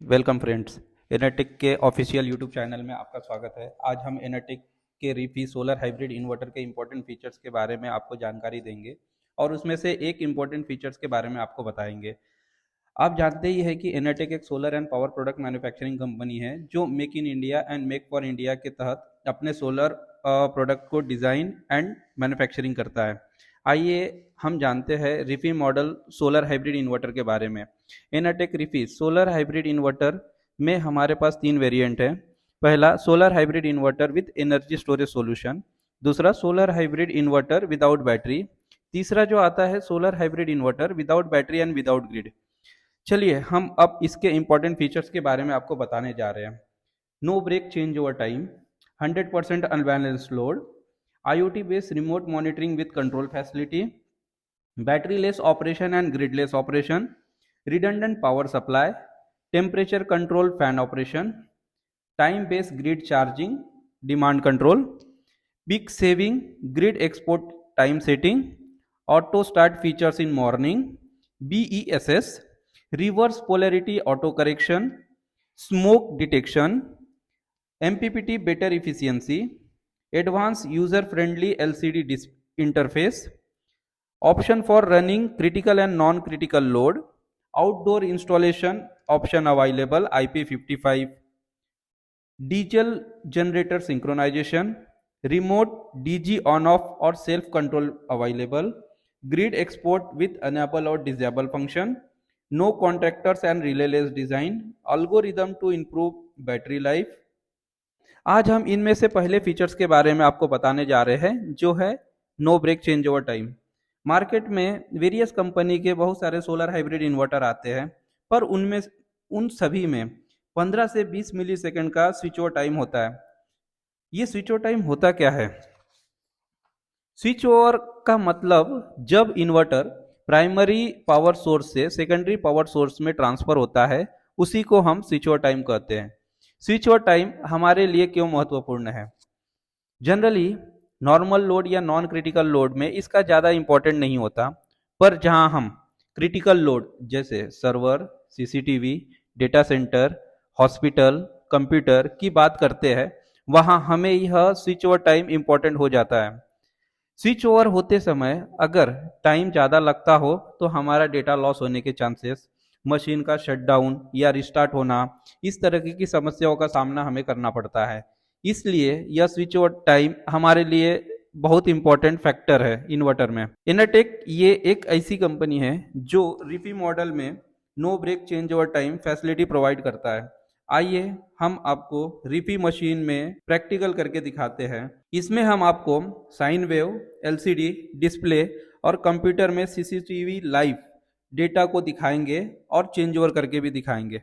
Welcome friends, एनर्टेक के official YouTube channel में आपका स्वागत है। आज हम एनर्टेक के रिफी सोलर हाइब्रिड इन्वर्टर के इंपॉर्टेंट फीचर्स के बारे में आपको जानकारी देंगे और उसमें से एक इंपॉर्टेंट फीचर्स के बारे में आपको बताएंगे। आप जानते ही है कि एनर्टेक एक solar and power product manufacturing company है जो make in India and make for India के तहत अपने सोलर प्रोडक्ट को डिज़ाइन एंड मैन्युफैक्चरिंग करता है। आइए हम जानते हैं रिफी मॉडल सोलर हाइब्रिड इन्वर्टर के बारे में। एनर्टेक रिफी सोलर हाइब्रिड इन्वर्टर में हमारे पास तीन वेरिएंट है। पहला solar hybrid inverter with energy storage solution, दूसरा solar hybrid inverter without battery, तीसरा जो आता है solar hybrid inverter without battery and without grid. चलिए हम अब इसके इंपॉर्टेंट फीचर्स के बारे में आपको बताने जा रहे हैं। No break change over time, 100% unbalanced load, IoT based remote monitoring with control facility, battery less operation and grid less operation, redundant power supply, temperature control fan operation, time based grid charging, demand control, peak saving, grid export time setting, auto start features in morning, BESS, reverse polarity auto correction, smoke detection, MPPT better efficiency, advanced user friendly LCD interface, option for running critical and non critical load, outdoor installation option available, IP55, diesel generator synchronization, remote DG on off or self control available, grid export with enable or disable function, no contactors and relayless design, algorithm to improve battery life। आज हम इनमें से पहले features के बारे में आपको बताने जा रहे हैं जो है no break change over time. Market में वेरियस कंपनी के बहुत सारे सोलर हाइब्रिड इन्वर्टर आते हैं, पर उन सभी में 15 से 20 मिली सेकेंड का स्विच ओवर टाइम होता है। ये स्विच ओवर टाइम होता क्या है? स्विच ओवर का मतलब जब इन्वर्टर प्राइमरी पावर सोर्स से सेकेंडरी पावर सोर्स में ट्रांसफर होता है, उसी को हम स्विच ओवर टाइम कहते हैं। स्विच ओवर टाइम हमारे लिए क्यों महत्वपूर्ण है? जनरली नॉर्मल लोड या नॉन क्रिटिकल लोड में इसका ज़्यादा इंपॉर्टेंट नहीं होता, पर जहां हम क्रिटिकल लोड जैसे server, CCTV, data centre, hospital, computer की बात करते हैं, वहां हमें यह स्विच ओवर टाइम इंपॉर्टेंट हो जाता है। स्विच ओवर होते समय अगर टाइम ज़्यादा लगता हो तो हमारा डेटा लॉस होने के चांसेस, मशीन का शटडाउन या रिस्टार्ट होना, इस तरह की समस्याओं का सामना हमें करना पड़ता है। इसलिए यह स्विच ओवर टाइम हमारे लिए बहुत इंपॉर्टेंट फैक्टर है इन्वर्टर में। इनरटेक ये एक ऐसी कंपनी है जो रिफी मॉडल में no break change over time facility provide करता है। आइए हम आपको रिफी मशीन में प्रैक्टिकल करके दिखाते हैं। इसमें हम आपको साइन वेव, LCD डिस्प्ले और कंप्यूटर में CCTV लाइव डेटा को दिखाएंगे और चेंज ओवर करके भी दिखाएंगे।